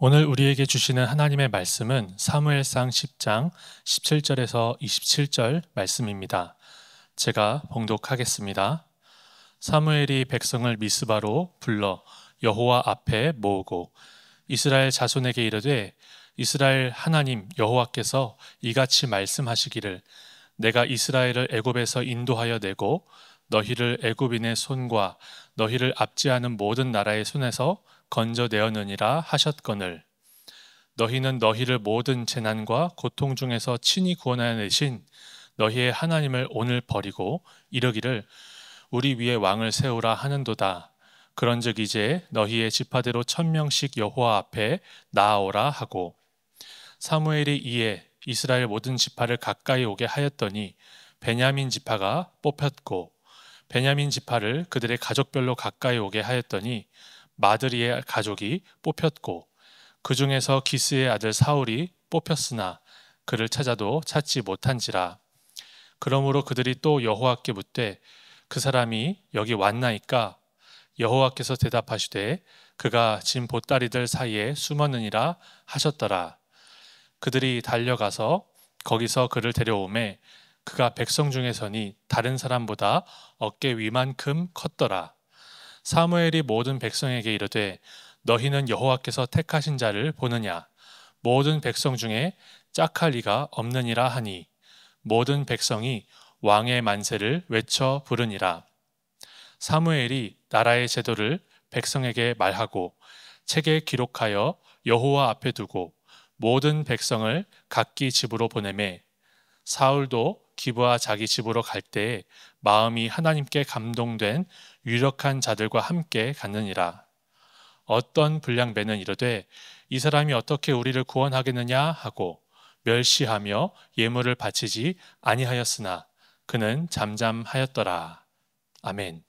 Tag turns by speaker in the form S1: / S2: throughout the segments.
S1: 오늘 우리에게 주시는 하나님의 말씀은 사무엘상 10장 17절에서 27절 말씀입니다. 제가 봉독하겠습니다. 사무엘이 백성을 미스바로 불러 여호와 앞에 모으고 이스라엘 자손에게 이르되 이스라엘 하나님 여호와께서 이같이 말씀하시기를 내가 이스라엘을 애굽에서 인도하여 내고 너희를 애굽인의 손과 너희를 압제하는 모든 나라의 손에서 건져내었느니라 하셨거늘 너희는 너희를 모든 재난과 고통 중에서 친히 구원하여 내신 너희의 하나님을 오늘 버리고 이르기를 우리 위에 왕을 세우라 하는도다. 그런즉 이제 너희의 지파대로 1000명씩 여호와 앞에 나아오라 하고 사무엘이 이에 이스라엘 모든 지파를 가까이 오게 하였더니 베냐민 지파가 뽑혔고 베냐민 지파를 그들의 가족별로 가까이 오게 하였더니 마드리의 가족이 뽑혔고 그 중에서 기스의 아들 사울이 뽑혔으나 그를 찾아도 찾지 못한지라. 그러므로 그들이 또 여호와께 묻되 그 사람이 여기 왔나이까? 여호와께서 대답하시되 그가 진 보따리들 사이에 숨었느니라 하셨더라. 그들이 달려가서 거기서 그를 데려오매 그가 백성 중에서니 다른 사람보다 어깨 위만큼 컸더라. 사무엘이 모든 백성에게 이르되 너희는 여호와께서 택하신 자를 보느냐 모든 백성 중에 짝할 리가 없느니라 하니 모든 백성이 왕의 만세를 외쳐 부르니라. 사무엘이 나라의 제도를 백성에게 말하고 책에 기록하여 여호와 앞에 두고 모든 백성을 각기 집으로 보내매 사울도 기브아 자기 집으로 갈 때에 마음이 하나님께 감동된 유력한 자들과 함께 갔느니라. 어떤 불량배는 이르되 이 사람이 어떻게 우리를 구원하겠느냐 하고 멸시하며 예물을 바치지 아니하였으나 그는 잠잠하였더라. 아멘.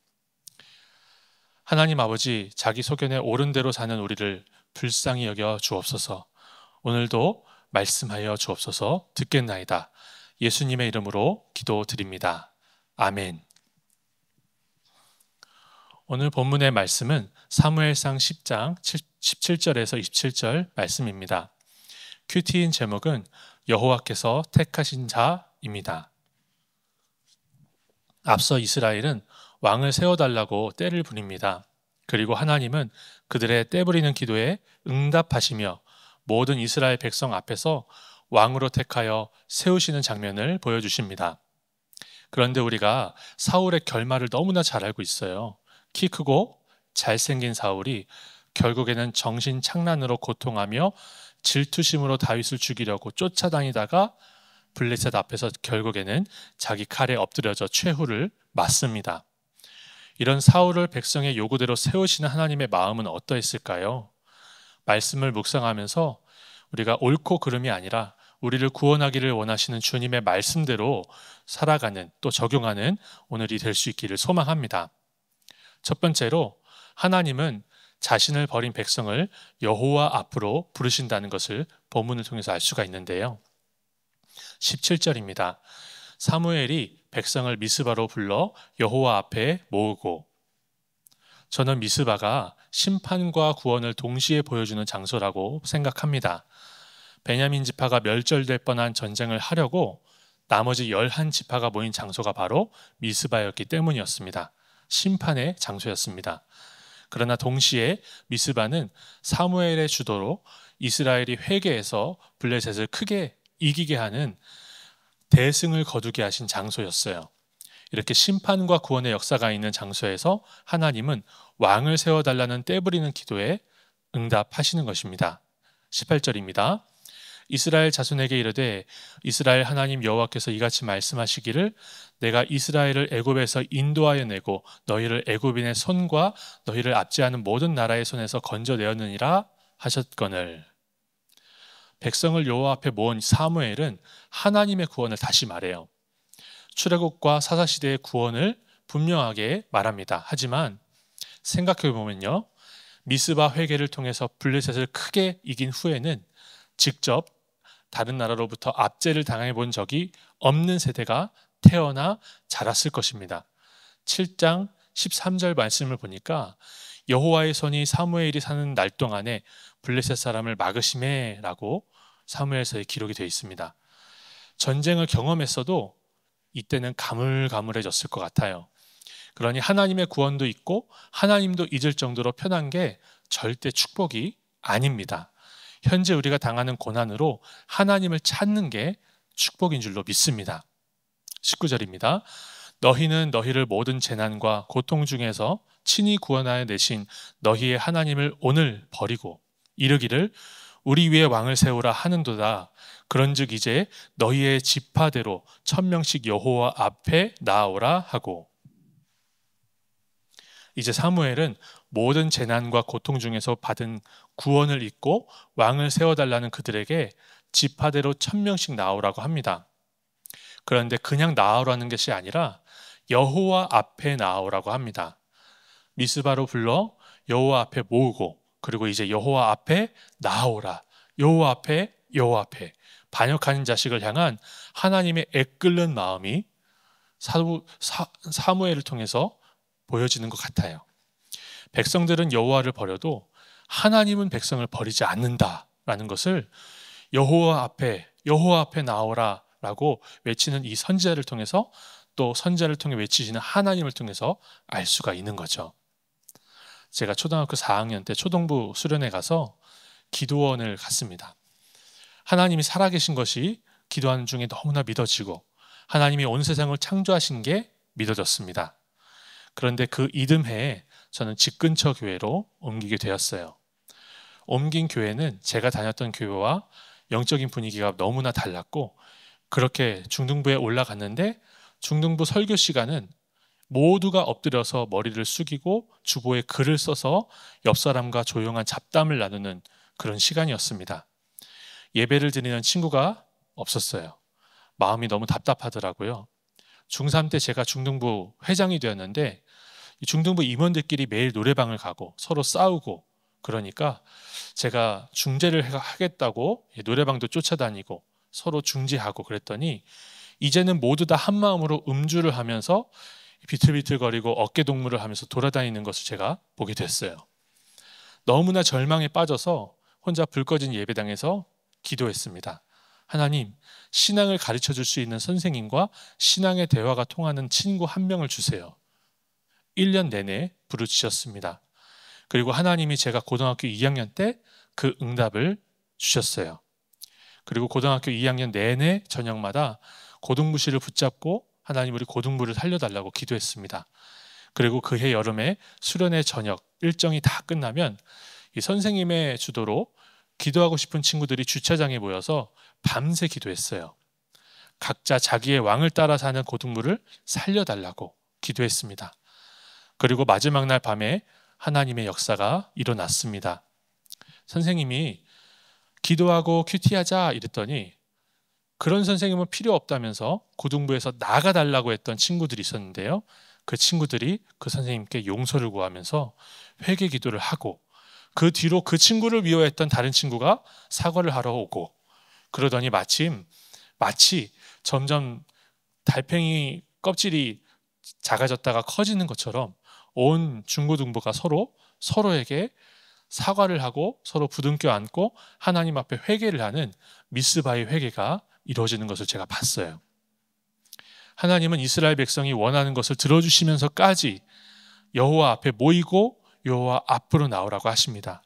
S1: 하나님 아버지, 자기 소견에 옳은 대로 사는 우리를 불쌍히 여겨 주옵소서. 오늘도 말씀하여 주옵소서. 듣겠나이다. 예수님의 이름으로 기도드립니다. 아멘. 오늘 본문의 말씀은 사무엘상 10장 17절에서 27절 말씀입니다. 큐티인 제목은 여호와께서 택하신 자입니다. 앞서 이스라엘은 왕을 세워달라고 떼를 부립니다. 그리고 하나님은 그들의 떼부리는 기도에 응답하시며 모든 이스라엘 백성 앞에서 왕으로 택하여 세우시는 장면을 보여주십니다. 그런데 우리가 사울의 결말을 너무나 잘 알고 있어요. 키 크고 잘생긴 사울이 결국에는 정신착란으로 고통하며 질투심으로 다윗을 죽이려고 쫓아다니다가 블레셋 앞에서 결국에는 자기 칼에 엎드려져 최후를 맞습니다. 이런 사울을 백성의 요구대로 세우시는 하나님의 마음은 어떠했을까요? 말씀을 묵상하면서 우리가 옳고 그름이 아니라 우리를 구원하기를 원하시는 주님의 말씀대로 살아가는 또 적용하는 오늘이 될 수 있기를 소망합니다. 첫 번째로 하나님은 자신을 버린 백성을 여호와 앞으로 부르신다는 것을 본문을 통해서 알 수가 있는데요. 17절입니다. 사무엘이 백성을 미스바로 불러 여호와 앞에 모으고 저는 미스바가 심판과 구원을 동시에 보여주는 장소라고 생각합니다. 베냐민 지파가 멸절될 뻔한 전쟁을 하려고 나머지 11지파가 모인 장소가 바로 미스바였기 때문이었습니다. 심판의 장소였습니다. 그러나 동시에 미스바는 사무엘의 주도로 이스라엘이 회개해서 블레셋을 크게 이기게 하는 대승을 거두게 하신 장소였어요. 이렇게 심판과 구원의 역사가 있는 장소에서 하나님은 왕을 세워달라는 떼부리는 기도에 응답하시는 것입니다. 18절입니다. 이스라엘 자손에게 이르되 이스라엘 하나님 여호와께서 이같이 말씀하시기를 내가 이스라엘을 애굽에서 인도하여 내고 너희를 애굽인의 손과 너희를 압제하는 모든 나라의 손에서 건져내었느니라 하셨거늘. 백성을 여호와 앞에 모은 사무엘은 하나님의 구원을 다시 말해요. 출애굽과 사사시대의 구원을 분명하게 말합니다. 하지만 생각해보면요, 미스바 회개를 통해서 블레셋을 크게 이긴 후에는 직접 다른 나라로부터 압제를 당해 본 적이 없는 세대가 태어나 자랐을 것입니다. 7장 13절 말씀을 보니까 여호와의 손이 사무엘이 사는 날 동안에 블레셋 사람을 막으심에라고 사무엘서에 기록이 되어 있습니다. 전쟁을 경험했어도 이때는 가물가물해졌을 것 같아요. 그러니 하나님의 구원도 있고 하나님도 잊을 정도로 편한 게 절대 축복이 아닙니다. 현재 우리가 당하는 고난으로 하나님을 찾는 게 축복인 줄로 믿습니다. 19절입니다. 너희는 너희를 모든 재난과 고통 중에서 친히 구원하여 내신 너희의 하나님을 오늘 버리고 이르기를 우리 위에 왕을 세우라 하는도다. 그런즉 이제 너희의 지파대로 1000명씩 여호와 앞에 나아오라 하고. 이제 사무엘은 모든 재난과 고통 중에서 받은 구원을 잊고 왕을 세워달라는 그들에게 지파대로 1000명씩 나오라고 합니다. 그런데 그냥 나오라는 것이 아니라 여호와 앞에 나오라고 합니다. 미스바로 불러 여호와 앞에 모으고, 그리고 이제 여호와 앞에 나오라. 여호와 앞에, 여호와 앞에. 반역하는 자식을 향한 하나님의 애끓는 마음이 사무엘을 통해서 보여지는 것 같아요. 백성들은 여호와를 버려도 하나님은 백성을 버리지 않는다라는 것을 여호와 앞에 나오라 라고 외치는 이 선지자를 통해서, 또 선지자를 통해 외치시는 하나님을 통해서 알 수가 있는 거죠. 제가 초등학교 4학년 때 초동부 수련회 가서 기도원을 갔습니다. 하나님이 살아계신 것이 기도하는 중에 너무나 믿어지고 하나님이 온 세상을 창조하신 게 믿어졌습니다. 그런데 그 이듬해에 저는 집 근처 교회로 옮기게 되었어요. 옮긴 교회는 제가 다녔던 교회와 영적인 분위기가 너무나 달랐고, 그렇게 중등부에 올라갔는데 중등부 설교 시간은 모두가 엎드려서 머리를 숙이고 주보에 글을 써서 옆 사람과 조용한 잡담을 나누는 그런 시간이었습니다. 예배를 드리는 친구가 없었어요. 마음이 너무 답답하더라고요. 중3 때 제가 중등부 회장이 되었는데 이 중등부 임원들끼리 매일 노래방을 가고 서로 싸우고, 그러니까 제가 중재를 하겠다고 노래방도 쫓아다니고 서로 중재하고 그랬더니 이제는 모두 다 한마음으로 음주를 하면서 비틀비틀거리고 어깨동무를 하면서 돌아다니는 것을 제가 보게 됐어요. 너무나 절망에 빠져서 혼자 불 꺼진 예배당에서 기도했습니다. 하나님, 신앙을 가르쳐 줄 수 있는 선생님과 신앙의 대화가 통하는 친구 한 명을 주세요. 1년 내내 부르짖었습니다. 그리고 하나님이 제가 고등학교 2학년 때 그 응답을 주셨어요. 그리고 고등학교 2학년 내내 저녁마다 고등부실을 붙잡고 하나님 우리 고등부를 살려달라고 기도했습니다. 그리고 그해 여름에 수련회 저녁 일정이 다 끝나면 이 선생님의 주도로 기도하고 싶은 친구들이 주차장에 모여서 밤새 기도했어요. 각자 자기의 왕을 따라 사는 고등부를 살려달라고 기도했습니다. 그리고 마지막 날 밤에 하나님의 역사가 일어났습니다. 선생님이 기도하고 큐티하자 이랬더니 그런 선생님은 필요 없다면서 고등부에서 나가달라고 했던 친구들이 있었는데요. 그 친구들이 그 선생님께 용서를 구하면서 회개 기도를 하고, 그 뒤로 그 친구를 미워했던 다른 친구가 사과를 하러 오고, 그러더니 마치 점점 달팽이 껍질이 작아졌다가 커지는 것처럼 온 중고등부가 서로에게 사과를 하고 서로 부둥켜 안고 하나님 앞에 회개를 하는 미스바의 회개가 이루어지는 것을 제가 봤어요. 하나님은 이스라엘 백성이 원하는 것을 들어주시면서까지 여호와 앞에 모이고 여호와 앞으로 나오라고 하십니다.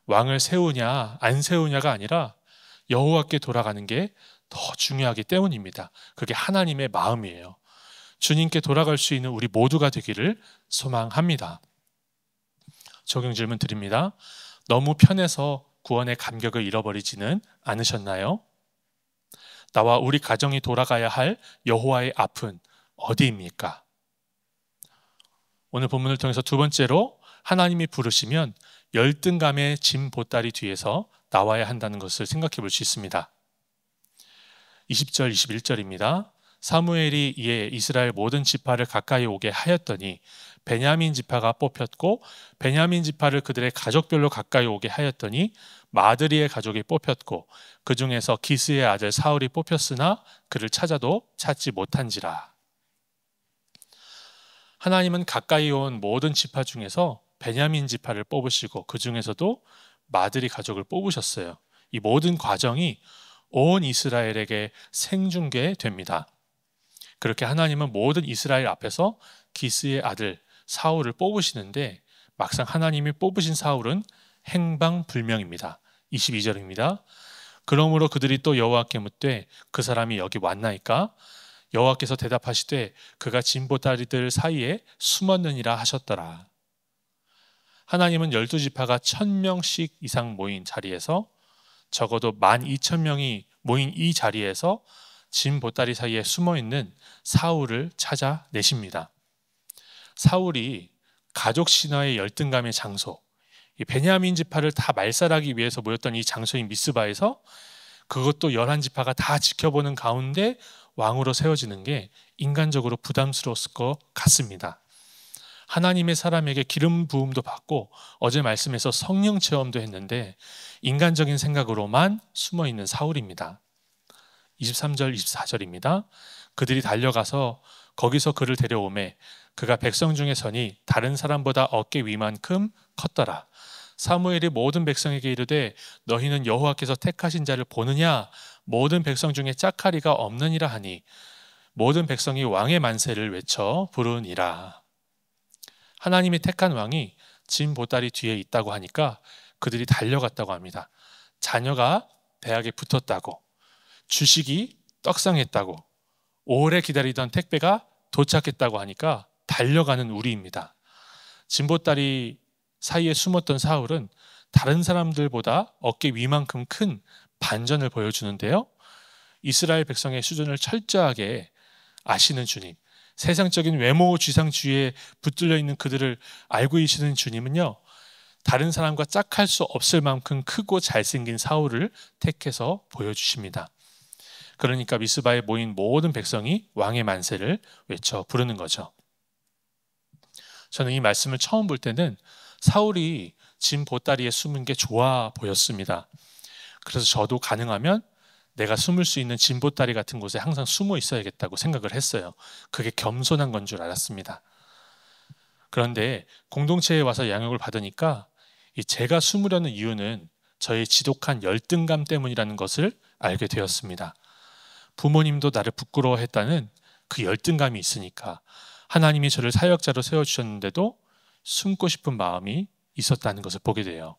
S1: 왕을 세우냐 안 세우냐가 아니라 여호와께 돌아가는 게 더 중요하기 때문입니다. 그게 하나님의 마음이에요. 주님께 돌아갈 수 있는 우리 모두가 되기를 소망합니다. 적용 질문 드립니다. 너무 편해서 구원의 감격을 잃어버리지는 않으셨나요? 나와 우리 가정이 돌아가야 할 여호와의 앞은 어디입니까? 오늘 본문을 통해서 두 번째로 하나님이 부르시면 열등감의 짐 보따리 뒤에서 나와야 한다는 것을 생각해 볼 수 있습니다. 20절, 21절입니다. 사무엘이 이에 이스라엘 모든 지파를 가까이 오게 하였더니 베냐민 지파가 뽑혔고, 베냐민 지파를 그들의 가족별로 가까이 오게 하였더니 마드리의 가족이 뽑혔고, 그 중에서 기스의 아들 사울이 뽑혔으나 그를 찾아도 찾지 못한지라. 하나님은 가까이 온 모든 지파 중에서 베냐민 지파를 뽑으시고 그 중에서도 마드리 가족을 뽑으셨어요. 이 모든 과정이 온 이스라엘에게 생중계됩니다. 그렇게 하나님은 모든 이스라엘 앞에서 기스의 아들 사울을 뽑으시는데 막상 하나님이 뽑으신 사울은 행방불명입니다. 22절입니다. 그러므로 그들이 또 여호와께 묻되 그 사람이 여기 왔나이까? 여호와께서 대답하시되 그가 진보다리들 사이에 숨었느니라 하셨더라. 하나님은 12지파가 1000명씩 이상 모인 자리에서 적어도 12,000명이 모인 이 자리에서 진 보따리 사이에 숨어있는 사울을 찾아내십니다. 사울이 가족 신화의 열등감의 장소, 베냐민 지파를 다 말살하기 위해서 모였던 이 장소인 미스바에서 그것도 11지파가 다 지켜보는 가운데 왕으로 세워지는 게 인간적으로 부담스러웠을 것 같습니다. 하나님의 사람에게 기름 부음도 받고 어제 말씀에서 성령 체험도 했는데 인간적인 생각으로만 숨어있는 사울입니다. 23절 24절입니다. 그들이 달려가서 거기서 그를 데려오매 그가 백성 중에 서니 다른 사람보다 어깨 위만큼 컸더라. 사무엘이 모든 백성에게 이르되 너희는 여호와께서 택하신 자를 보느냐? 모든 백성 중에 짝하리가 없느니라 하니 모든 백성이 왕의 만세를 외쳐 부르니라. 하나님이 택한 왕이 진 보따리 뒤에 있다고 하니까 그들이 달려갔다고 합니다. 자녀가 대학에 붙었다고, 주식이 떡상했다고, 오래 기다리던 택배가 도착했다고 하니까 달려가는 우리입니다. 진 보따리 사이에 숨었던 사울은 다른 사람들보다 어깨 위만큼 큰 반전을 보여주는데요. 이스라엘 백성의 수준을 철저하게 아시는 주님, 세상적인 외모 지상주의에 붙들려 있는 그들을 알고 계시는 주님은요, 다른 사람과 짝할 수 없을 만큼 크고 잘생긴 사울을 택해서 보여주십니다. 그러니까 미스바에 모인 모든 백성이 왕의 만세를 외쳐 부르는 거죠. 저는 이 말씀을 처음 볼 때는 사울이 진 보따리에 숨은 게 좋아 보였습니다. 그래서 저도 가능하면 내가 숨을 수 있는 진 보따리 같은 곳에 항상 숨어 있어야겠다고 생각을 했어요. 그게 겸손한 건 줄 알았습니다. 그런데 공동체에 와서 양육을 받으니까 제가 숨으려는 이유는 저의 지독한 열등감 때문이라는 것을 알게 되었습니다. 부모님도 나를 부끄러워했다는 그 열등감이 있으니까 하나님이 저를 사역자로 세워주셨는데도 숨고 싶은 마음이 있었다는 것을 보게 돼요.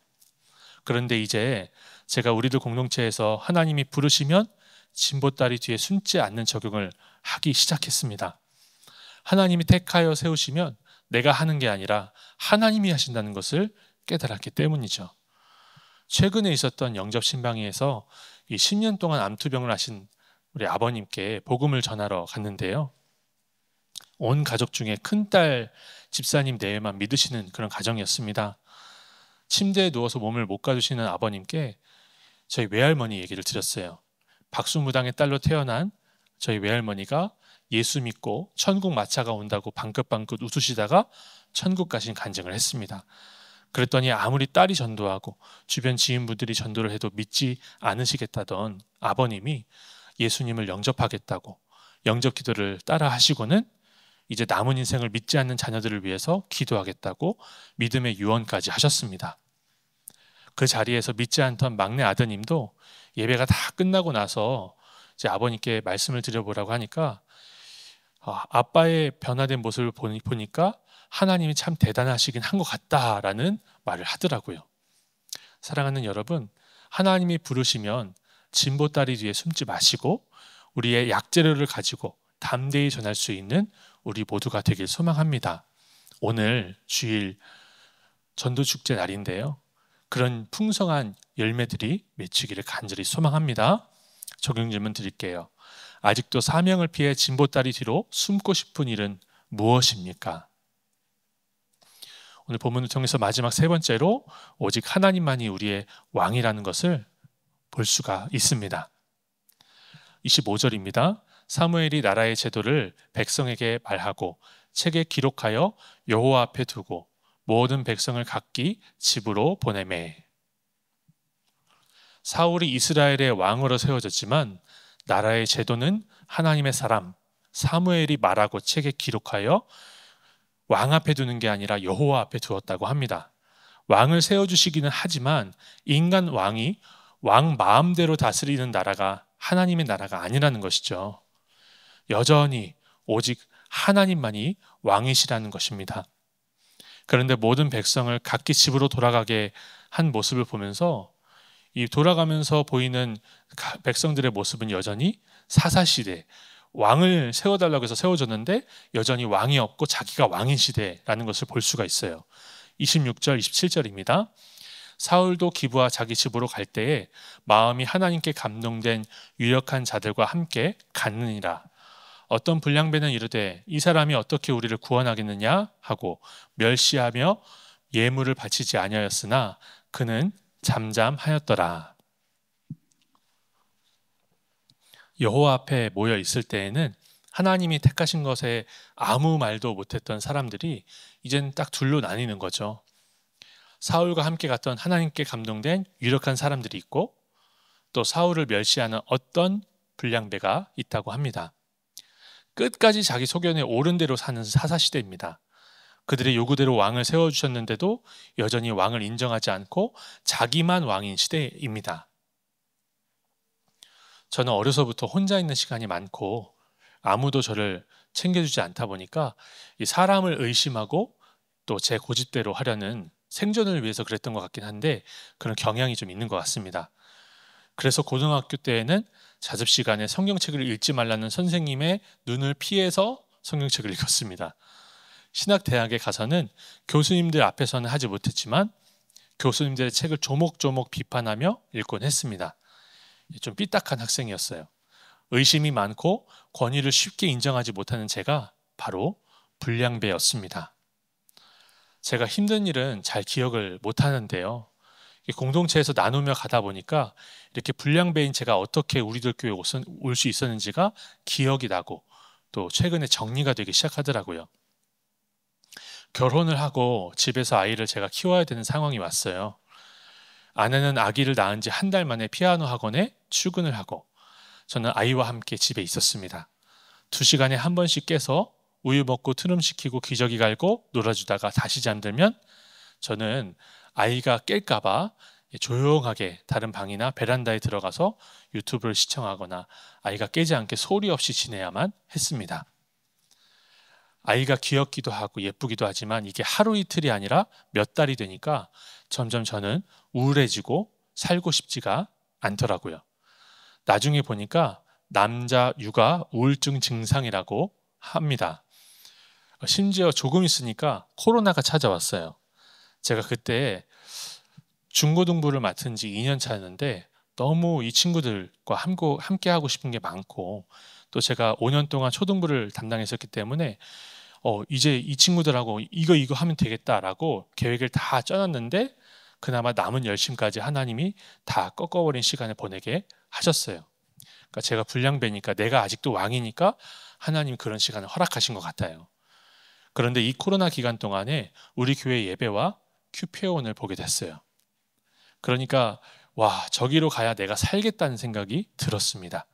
S1: 그런데 이제 제가 우리들 공동체에서 하나님이 부르시면 진보다리 뒤에 숨지 않는 적용을 하기 시작했습니다. 하나님이 택하여 세우시면 내가 하는 게 아니라 하나님이 하신다는 것을 깨달았기 때문이죠. 최근에 있었던 영접 신방위에서 이 10년 동안 암투병을 하신 우리 아버님께 복음을 전하러 갔는데요. 온 가족 중에 큰딸 집사님 내외만 믿으시는 그런 가정이었습니다. 침대에 누워서 몸을 못 가두시는 아버님께 저희 외할머니 얘기를 드렸어요. 박수무당의 딸로 태어난 저희 외할머니가 예수 믿고 천국 마차가 온다고 방긋방긋 웃으시다가 천국 가신 간증을 했습니다. 그랬더니 아무리 딸이 전도하고 주변 지인분들이 전도를 해도 믿지 않으시겠다던 아버님이 예수님을 영접하겠다고 영접 기도를 따라 하시고는 이제 남은 인생을 믿지 않는 자녀들을 위해서 기도하겠다고 믿음의 유언까지 하셨습니다. 그 자리에서 믿지 않던 막내 아드님도 예배가 다 끝나고 나서 이제 아버님께 말씀을 드려보라고 하니까 아빠의 변화된 모습을 보니까 하나님이 참 대단하시긴 한 것 같다라는 말을 하더라고요. 사랑하는 여러분, 하나님이 부르시면 진보다리 뒤에 숨지 마시고 우리의 약재료를 가지고 담대히 전할 수 있는 우리 모두가 되길 소망합니다. 오늘 주일 전도축제 날인데요. 그런 풍성한 열매들이 맺히기를 간절히 소망합니다. 적용 질문 드릴게요. 아직도 사명을 피해 진보다리 뒤로 숨고 싶은 일은 무엇입니까? 오늘 본문을 통해서 마지막 세 번째로 오직 하나님만이 우리의 왕이라는 것을 볼 수가 있습니다. 25절입니다. 사무엘이 나라의 제도를 백성에게 말하고 책에 기록하여 여호와 앞에 두고 모든 백성을 각기 집으로 보내매. 사울이 이스라엘의 왕으로 세워졌지만 나라의 제도는 하나님의 사람 사무엘이 말하고 책에 기록하여 왕 앞에 두는 게 아니라 여호와 앞에 두었다고 합니다. 왕을 세워주시기는 하지만 인간 왕이 왕 마음대로 다스리는 나라가 하나님의 나라가 아니라는 것이죠. 여전히 오직 하나님만이 왕이시라는 것입니다. 그런데 모든 백성을 각기 집으로 돌아가게 한 모습을 보면서 이 돌아가면서 보이는 백성들의 모습은 여전히 사사시대, 왕을 세워달라고 해서 세워줬는데 여전히 왕이 없고 자기가 왕인 시대라는 것을 볼 수가 있어요. 26절, 27절입니다. 사울도 기브와 자기 집으로 갈 때에 마음이 하나님께 감동된 유력한 자들과 함께 갔느니라. 어떤 불량배는 이르되 이 사람이 어떻게 우리를 구원하겠느냐 하고 멸시하며 예물을 바치지 아니하였으나 그는 잠잠하였더라. 여호와 앞에 모여 있을 때에는 하나님이 택하신 것에 아무 말도 못했던 사람들이 이제는 딱 둘로 나뉘는 거죠. 사울과 함께 갔던 하나님께 감동된 유력한 사람들이 있고 또 사울을 멸시하는 어떤 불량배가 있다고 합니다. 끝까지 자기 소견에 옳은 대로 사는 사사시대입니다. 그들의 요구대로 왕을 세워주셨는데도 여전히 왕을 인정하지 않고 자기만 왕인 시대입니다. 저는 어려서부터 혼자 있는 시간이 많고 아무도 저를 챙겨주지 않다 보니까 이 사람을 의심하고 또 제 고집대로 하려는 생존을 위해서 그랬던 것 같긴 한데 그런 경향이 좀 있는 것 같습니다. 그래서 고등학교 때에는 자습 시간에 성경책을 읽지 말라는 선생님의 눈을 피해서 성경책을 읽었습니다. 신학대학에 가서는 교수님들 앞에서는 하지 못했지만 교수님들의 책을 조목조목 비판하며 읽곤 했습니다. 좀 삐딱한 학생이었어요. 의심이 많고 권위를 쉽게 인정하지 못하는 제가 바로 불량배였습니다. 제가 힘든 일은 잘 기억을 못하는데요. 공동체에서 나누며 가다 보니까 이렇게 불량배인 제가 어떻게 우리들 교회에 올 수 있었는지가 기억이 나고 또 최근에 정리가 되기 시작하더라고요. 결혼을 하고 집에서 아이를 제가 키워야 되는 상황이 왔어요. 아내는 아기를 낳은 지 한 달 만에 피아노 학원에 출근을 하고 저는 아이와 함께 집에 있었습니다. 2시간에 한 번씩 깨서 우유 먹고 트름시키고 기저귀 갈고 놀아주다가 다시 잠들면 저는 아이가 깰까 봐 조용하게 다른 방이나 베란다에 들어가서 유튜브를 시청하거나 아이가 깨지 않게 소리 없이 지내야만 했습니다. 아이가 귀엽기도 하고 예쁘기도 하지만 이게 하루 이틀이 아니라 몇 달이 되니까 점점 저는 우울해지고 살고 싶지가 않더라고요. 나중에 보니까 남자 육아 우울증 증상이라고 합니다. 심지어 조금 있으니까 코로나가 찾아왔어요. 제가 그때 중고등부를 맡은 지 2년 차였는데 너무 이 친구들과 함께 하고 싶은 게 많고 또 제가 5년 동안 초등부를 담당했었기 때문에 이제 이 친구들하고 이거 하면 되겠다라고 계획을 다 짜놨는데 그나마 남은 열심까지 하나님이 다 꺾어버린 시간을 보내게 하셨어요. 그러니까 제가 불량배니까 내가 아직도 왕이니까 하나님 그런 시간을 허락하신 것 같아요. 그런데 이 코로나 기간 동안에 우리 교회 예배와 큐페온을 보게 됐어요. 그러니까 와, 저기로 가야 내가 살겠다는 생각이 들었습니다.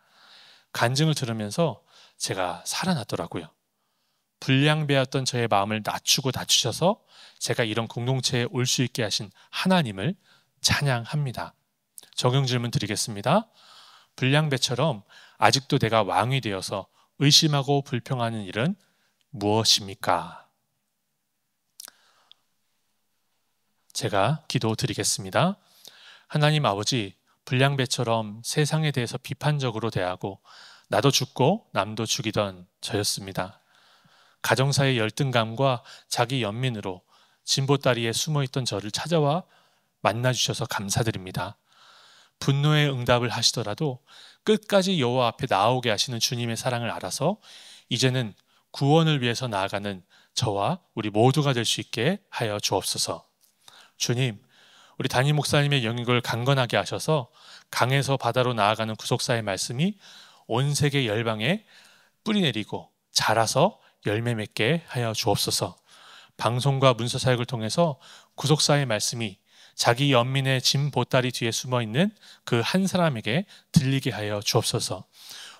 S1: 간증을 들으면서 제가 살아났더라고요. 불량배였던 저의 마음을 낮추셔서 제가 이런 공동체에 올 수 있게 하신 하나님을 찬양합니다. 적용 질문 드리겠습니다. 불량배처럼 아직도 내가 왕이 되어서 의심하고 불평하는 일은 무엇입니까? 제가 기도 드리겠습니다. 하나님 아버지, 불량배처럼 세상에 대해서 비판적으로 대하고 나도 죽고 남도 죽이던 저였습니다. 가정사의 열등감과 자기 연민으로 진보다리에 숨어있던 저를 찾아와 만나주셔서 감사드립니다. 분노의 응답을 하시더라도 끝까지 여호와 앞에 나오게 하시는 주님의 사랑을 알아서 이제는 구원을 위해서 나아가는 저와 우리 모두가 될 수 있게 하여 주옵소서. 주님, 우리 담임 목사님의 영역을 강건하게 하셔서 강에서 바다로 나아가는 구속사의 말씀이 온 세계 열방에 뿌리내리고 자라서 열매 맺게 하여 주옵소서. 방송과 문서 사역을 통해서 구속사의 말씀이 자기 연민의 짐 보따리 뒤에 숨어있는 그 한 사람에게 들리게 하여 주옵소서.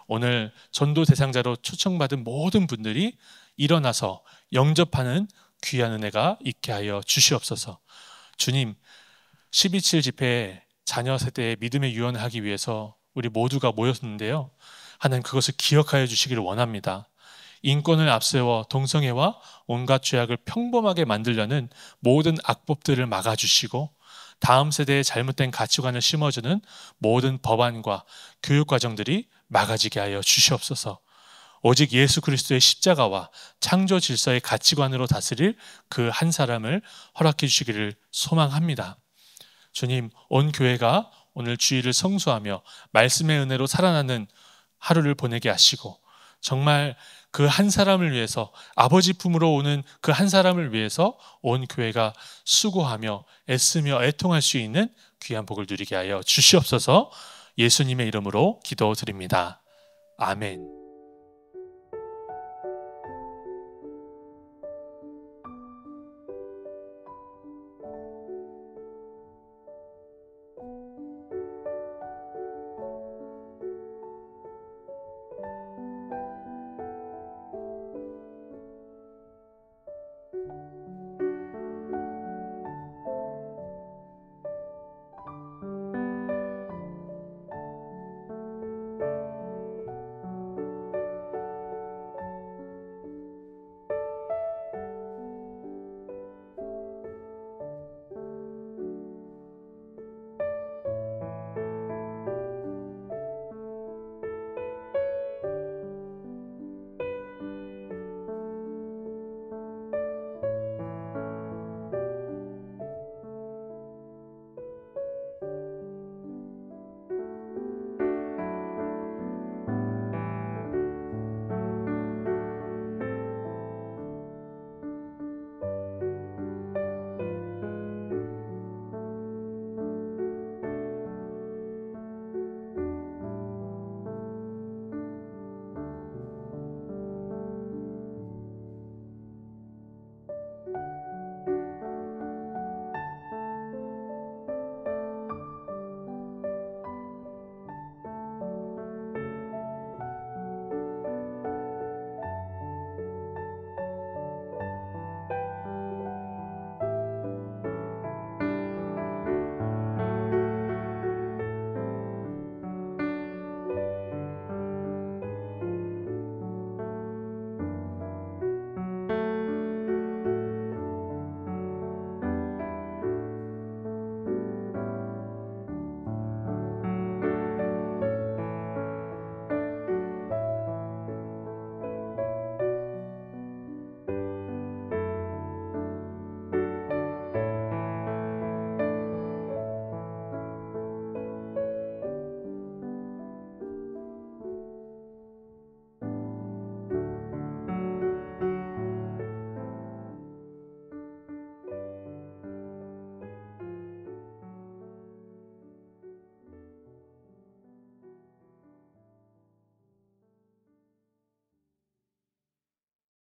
S1: 오늘 전도 대상자로 초청받은 모든 분들이 일어나서 영접하는 귀한 은혜가 있게 하여 주시옵소서. 주님, 12.7 집회에 자녀 세대의 믿음의 유언을 하기 위해서 우리 모두가 모였는데요. 하나님, 그것을 기억하여 주시기를 원합니다. 인권을 앞세워 동성애와 온갖 죄악을 평범하게 만들려는 모든 악법들을 막아주시고, 다음 세대의 잘못된 가치관을 심어주는 모든 법안과 교육과정들이 막아지게 하여 주시옵소서. 오직 예수 그리스도의 십자가와 창조 질서의 가치관으로 다스릴 그 한 사람을 허락해 주시기를 소망합니다. 주님, 온 교회가 오늘 주일을 성수하며 말씀의 은혜로 살아나는 하루를 보내게 하시고, 정말 그 한 사람을 위해서, 아버지 품으로 오는 그 한 사람을 위해서 온 교회가 수고하며 애쓰며 애통할 수 있는 귀한 복을 누리게 하여 주시옵소서. 예수님의 이름으로 기도드립니다. 아멘.